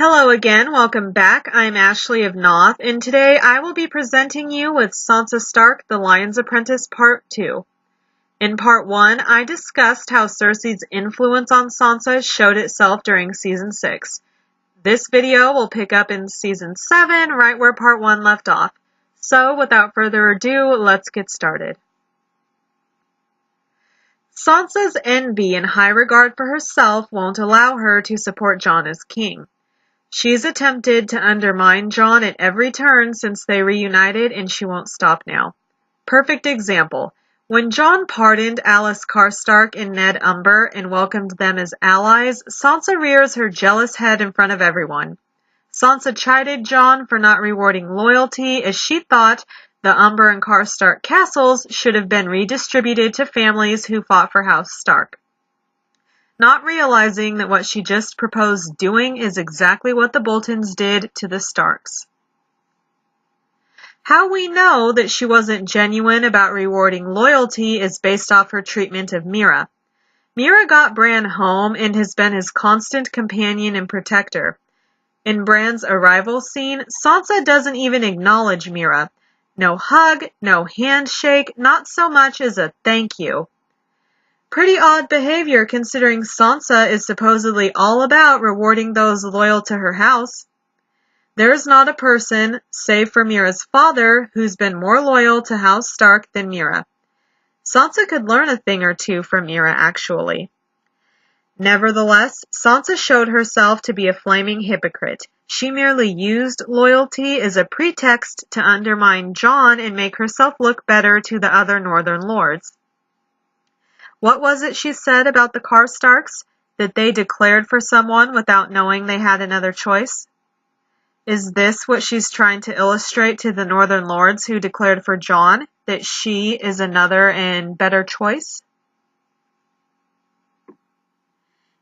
Hello again, welcome back. I'm Ashley of Noth, and today I will be presenting you with Sansa Stark, The Lion's Apprentice Part 2. In Part 1, I discussed how Cersei's influence on Sansa showed itself during Season 6. This video will pick up in Season 7, right where Part 1 left off. So, without further ado, let's get started. Sansa's envy and high regard for herself won't allow her to support Jon as king. She's attempted to undermine Jon at every turn since they reunited, and she won't stop now. Perfect example. When Jon pardoned Alice Karstark and Ned Umber and welcomed them as allies, Sansa rears her jealous head in front of everyone. Sansa chided Jon for not rewarding loyalty, as she thought the Umber and Karstark castles should have been redistributed to families who fought for House Stark. Not realizing that what she just proposed doing is exactly what the Boltons did to the Starks. How we know that she wasn't genuine about rewarding loyalty is based off her treatment of Meera. Meera got Bran home and has been his constant companion and protector. In Bran's arrival scene, Sansa doesn't even acknowledge Meera. No hug, no handshake, not so much as a thank you. Pretty odd behavior considering Sansa is supposedly all about rewarding those loyal to her house. There's not a person, save for Meera's father, who's been more loyal to House Stark than Meera. Sansa could learn a thing or two from Meera, actually. Nevertheless, Sansa showed herself to be a flaming hypocrite. She merely used loyalty as a pretext to undermine Jon and make herself look better to the other Northern Lords. What was it she said about the Karstarks? That they declared for someone without knowing they had another choice? Is this what she's trying to illustrate to the Northern Lords who declared for Jon? That she is another and better choice?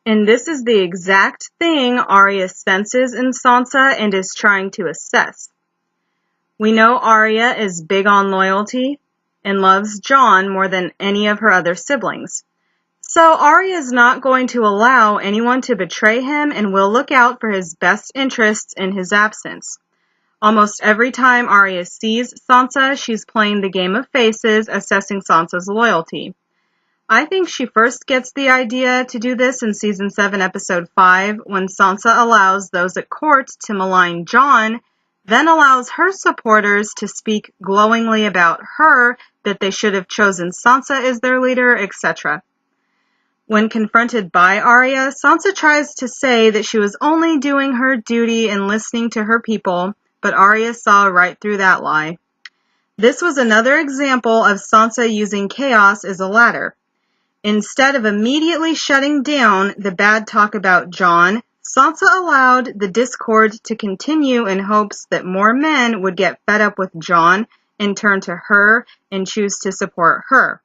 And this is the exact thing Arya senses in Sansa and is trying to assess. We know Arya is big on loyalty and loves Jon more than any of her other siblings. So Arya is not going to allow anyone to betray him and will look out for his best interests in his absence. Almost every time Arya sees Sansa, she's playing the game of faces, assessing Sansa's loyalty. I think she first gets the idea to do this in Season 7, Episode 5, when Sansa allows those at court to malign Jon, then allows her supporters to speak glowingly about her, that they should have chosen Sansa as their leader, etc. When confronted by Arya, Sansa tries to say that she was only doing her duty and listening to her people, but Arya saw right through that lie. This was another example of Sansa using chaos as a ladder. Instead of immediately shutting down the bad talk about Jon, Sansa allowed the discord to continue in hopes that more men would get fed up with Jon and turn to her and choose to support her.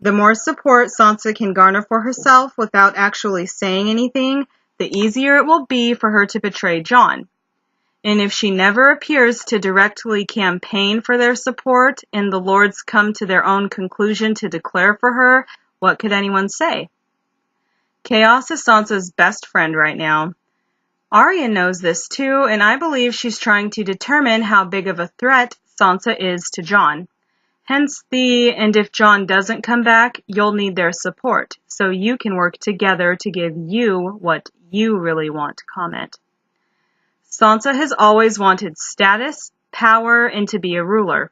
The more support Sansa can garner for herself without actually saying anything, the easier it will be for her to betray Jon. And if she never appears to directly campaign for their support and the lords come to their own conclusion to declare for her, what could anyone say? Chaos is Sansa's best friend right now. Arya knows this too, and I believe she's trying to determine how big of a threat Sansa is to Jon. Hence and if Jon doesn't come back, you'll need their support, so you can work together to give you what you really want comment. Sansa has always wanted status, power, and to be a ruler.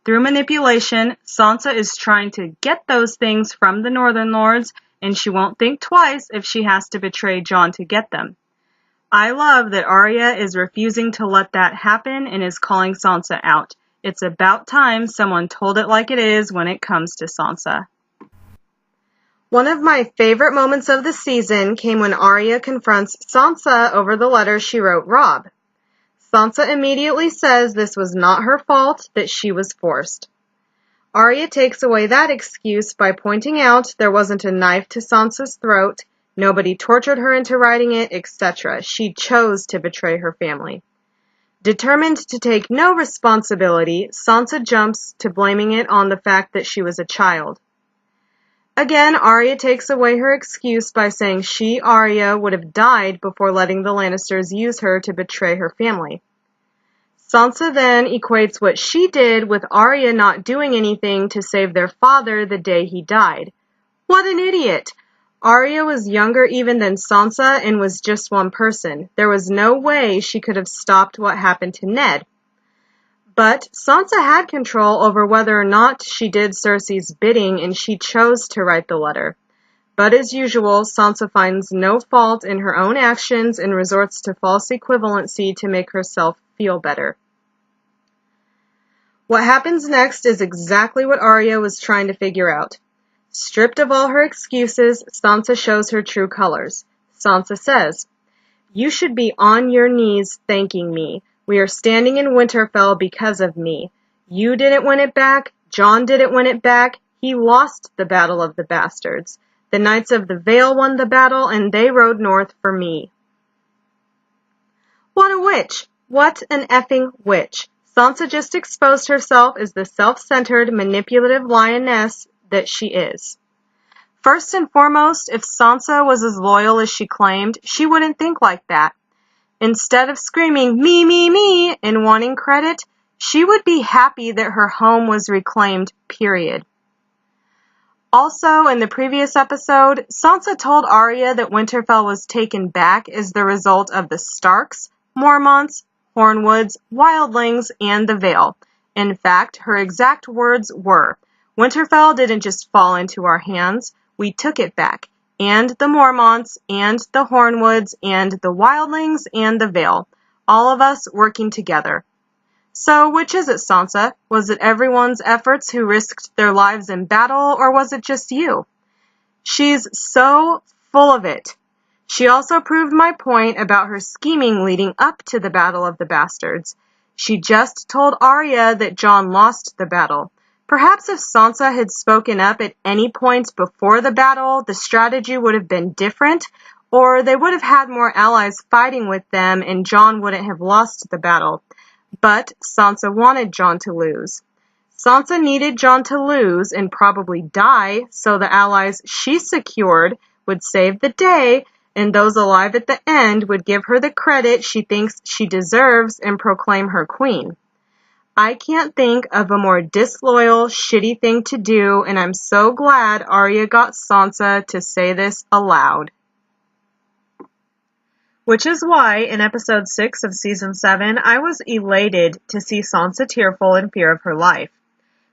Through manipulation, Sansa is trying to get those things from the Northern Lords, and she won't think twice if she has to betray Jon to get them. I love that Arya is refusing to let that happen and is calling Sansa out. It's about time someone told it like it is when it comes to Sansa. One of my favorite moments of the season came when Arya confronts Sansa over the letter she wrote Robb. Sansa immediately says this was not her fault, that she was forced. Arya takes away that excuse by pointing out there wasn't a knife to Sansa's throat, nobody tortured her into writing it, etc. She chose to betray her family. Determined to take no responsibility, Sansa jumps to blaming it on the fact that she was a child. Again, Arya takes away her excuse by saying she, Arya, would have died before letting the Lannisters use her to betray her family. Sansa then equates what she did with Arya not doing anything to save their father the day he died. What an idiot! Arya was younger even than Sansa and was just one person. There was no way she could have stopped what happened to Ned. But Sansa had control over whether or not she did Cersei's bidding, and she chose to write the letter. But as usual, Sansa finds no fault in her own actions and resorts to false equivalency to make herself feel better. What happens next is exactly what Arya was trying to figure out. Stripped of all her excuses, Sansa shows her true colors. Sansa says, "You should be on your knees thanking me. We are standing in Winterfell because of me. You didn't win it back. Jon didn't win it back. He lost the Battle of the Bastards. The Knights of the Vale won the battle, and they rode north for me." What a witch! What an effing witch! Sansa just exposed herself as the self-centered, manipulative lioness that she is. First and foremost, if Sansa was as loyal as she claimed, she wouldn't think like that. Instead of screaming, "Me, me, me," and wanting credit, she would be happy that her home was reclaimed, period. Also, in the previous episode, Sansa told Arya that Winterfell was taken back as the result of the Starks, Mormonts, Hornwoods, Wildlings, and the Vale. In fact, her exact words were, "Winterfell didn't just fall into our hands, we took it back. And the Mormonts, and the Hornwoods, and the Wildlings, and the Vale. All of us working together." So, which is it, Sansa? Was it everyone's efforts who risked their lives in battle, or was it just you? She's so full of it. She also proved my point about her scheming leading up to the Battle of the Bastards. She just told Arya that Jon lost the battle. Perhaps if Sansa had spoken up at any point before the battle, the strategy would have been different, or they would have had more allies fighting with them and Jon wouldn't have lost the battle. But Sansa wanted Jon to lose. Sansa needed Jon to lose and probably die so the allies she secured would save the day and those alive at the end would give her the credit she thinks she deserves and proclaim her queen. I can't think of a more disloyal, shitty thing to do, and I'm so glad Arya got Sansa to say this aloud. Which is why, in episode 6 of season 7, I was elated to see Sansa tearful in fear of her life.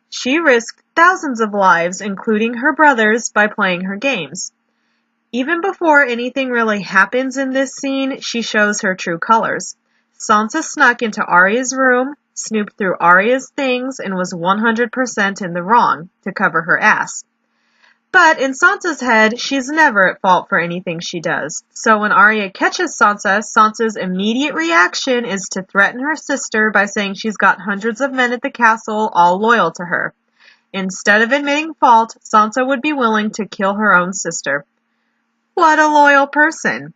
She risked thousands of lives, including her brother's, by playing her games. Even before anything really happens in this scene, she shows her true colors. Sansa snuck into Arya's room, snooped through Arya's things, and was 100% in the wrong to cover her ass. But in Sansa's head, she's never at fault for anything she does. So when Arya catches Sansa, Sansa's immediate reaction is to threaten her sister by saying she's got hundreds of men at the castle all loyal to her. Instead of admitting fault, Sansa would be willing to kill her own sister. What a loyal person.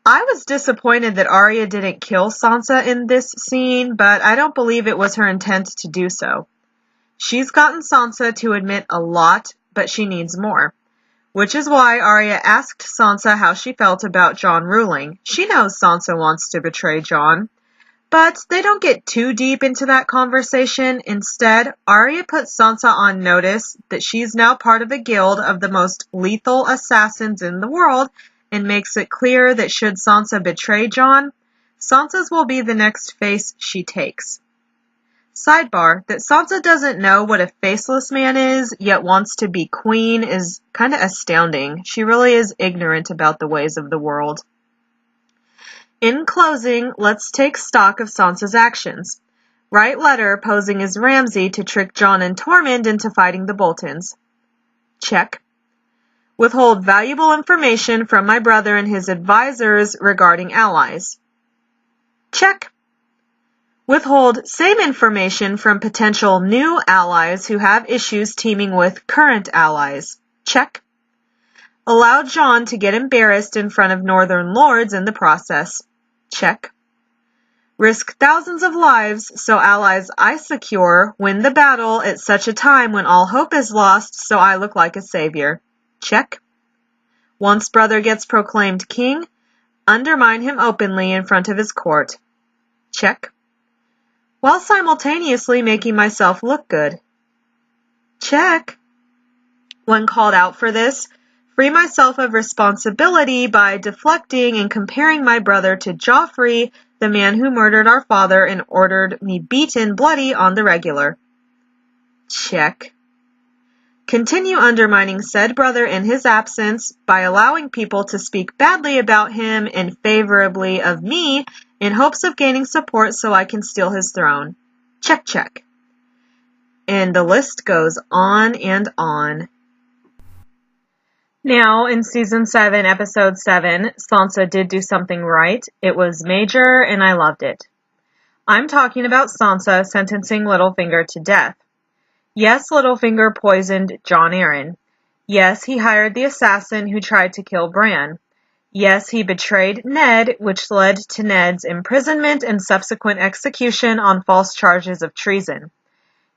I was disappointed that Arya didn't kill Sansa in this scene, but I don't believe it was her intent to do so. She's gotten Sansa to admit a lot, but she needs more. Which is why Arya asked Sansa how she felt about Jon ruling. She knows Sansa wants to betray Jon. But they don't get too deep into that conversation. Instead, Arya puts Sansa on notice that she's now part of a guild of the most lethal assassins in the world and makes it clear that should Sansa betray Jon, Sansa's will be the next face she takes. Sidebar, that Sansa doesn't know what a faceless man is, yet wants to be queen is kind of astounding. She really is ignorant about the ways of the world. In closing, let's take stock of Sansa's actions. Write letter posing as Ramsay to trick Jon and Tormund into fighting the Boltons. Check. Withhold valuable information from my brother and his advisors regarding allies. Check. Withhold same information from potential new allies who have issues teaming with current allies. Check. Allow Jon to get embarrassed in front of Northern lords in the process. Check. Risk thousands of lives, so allies I secure. Win the battle at such a time when all hope is lost, so I look like a savior. Check. Once brother gets proclaimed king, undermine him openly in front of his court. Check. While simultaneously making myself look good. Check. When called out for this, free myself of responsibility by deflecting and comparing my brother to Joffrey, the man who murdered our father and ordered me beaten bloody on the regular. Check. Continue undermining said brother in his absence by allowing people to speak badly about him and favorably of me in hopes of gaining support so I can steal his throne. Check, check. And the list goes on and on. Now, in Season 7, Episode 7, Sansa did do something right. It was major, and I loved it. I'm talking about Sansa sentencing Littlefinger to death. Yes, Littlefinger poisoned Jon Arryn. Yes, he hired the assassin who tried to kill Bran. Yes, he betrayed Ned, which led to Ned's imprisonment and subsequent execution on false charges of treason.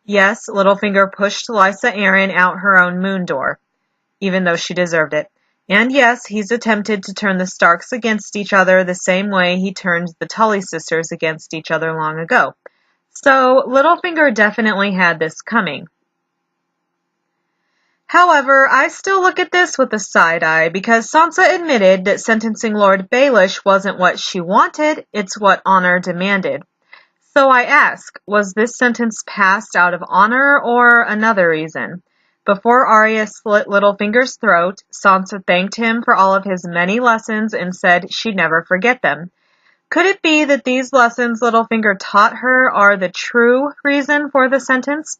Yes, Littlefinger pushed Lysa Arryn out her own moon door, even though she deserved it. And yes, he's attempted to turn the Starks against each other the same way he turned the Tully sisters against each other long ago. So, Littlefinger definitely had this coming. However, I still look at this with a side eye because Sansa admitted that sentencing Lord Baelish wasn't what she wanted, it's what honor demanded. So I ask, was this sentence passed out of honor or another reason? Before Arya slit Littlefinger's throat, Sansa thanked him for all of his many lessons and said she'd never forget them. Could it be that these lessons Littlefinger taught her are the true reason for the sentence?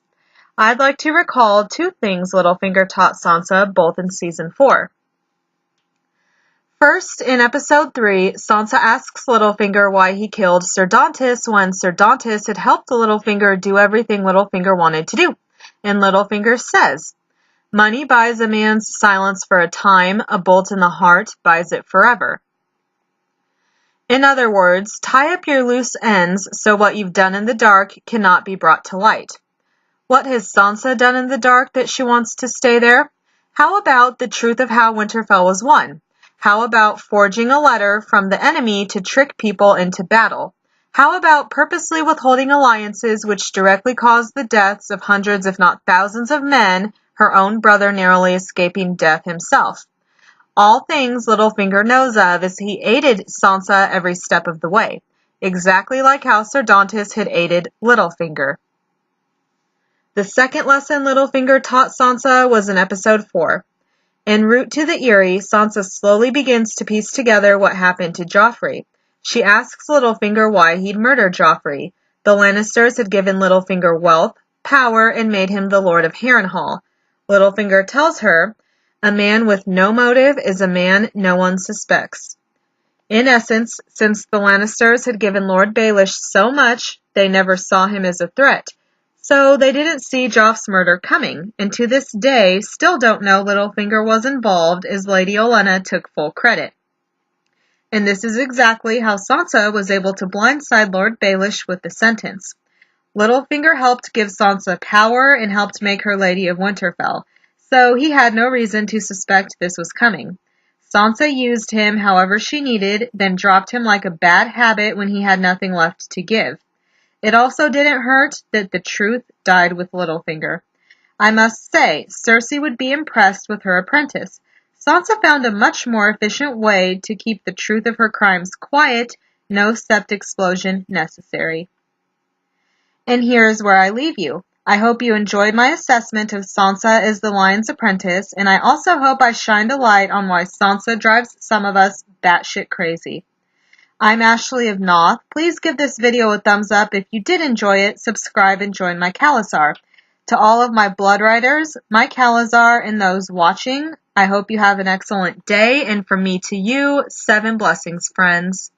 I'd like to recall two things Littlefinger taught Sansa, both in Season 4. First, in Episode 3, Sansa asks Littlefinger why he killed Ser Dontos when Ser Dontos had helped Littlefinger do everything Littlefinger wanted to do. And Littlefinger says, "Money buys a man's silence for a time, a bolt in the heart buys it forever." In other words, tie up your loose ends so what you've done in the dark cannot be brought to light. What has Sansa done in the dark that she wants to stay there? How about the truth of how Winterfell was won? How about forging a letter from the enemy to trick people into battle? How about purposely withholding alliances which directly caused the deaths of hundreds if not thousands of men, her own brother narrowly escaping death himself? All things Littlefinger knows of as he aided Sansa every step of the way, exactly like how Ser Dontos had aided Littlefinger. The second lesson Littlefinger taught Sansa was in Episode 4. En route to the Eyrie, Sansa slowly begins to piece together what happened to Joffrey. She asks Littlefinger why he'd murdered Joffrey. The Lannisters had given Littlefinger wealth, power, and made him the Lord of Harrenhal. Littlefinger tells her, "A man with no motive is a man no one suspects." In essence, since the Lannisters had given Lord Baelish so much, they never saw him as a threat. So they didn't see Joff's murder coming, and to this day still don't know Littlefinger was involved as Lady Olenna took full credit. And this is exactly how Sansa was able to blindside Lord Baelish with the sentence. Littlefinger helped give Sansa power and helped make her Lady of Winterfell, so he had no reason to suspect this was coming. Sansa used him however she needed, then dropped him like a bad habit when he had nothing left to give. It also didn't hurt that the truth died with Littlefinger. I must say, Cersei would be impressed with her apprentice. Sansa found a much more efficient way to keep the truth of her crimes quiet, no sept explosion necessary. And here's where I leave you. I hope you enjoyed my assessment of Sansa as the Lion's Apprentice, and I also hope I shined a light on why Sansa drives some of us batshit crazy. I'm Ashley of Noth. Please give this video a thumbs up if you did enjoy it, subscribe, and join my Khalasar. To all of my Blood Riders, my Khalasar, and those watching, I hope you have an excellent day, and from me to you, 7 blessings, friends.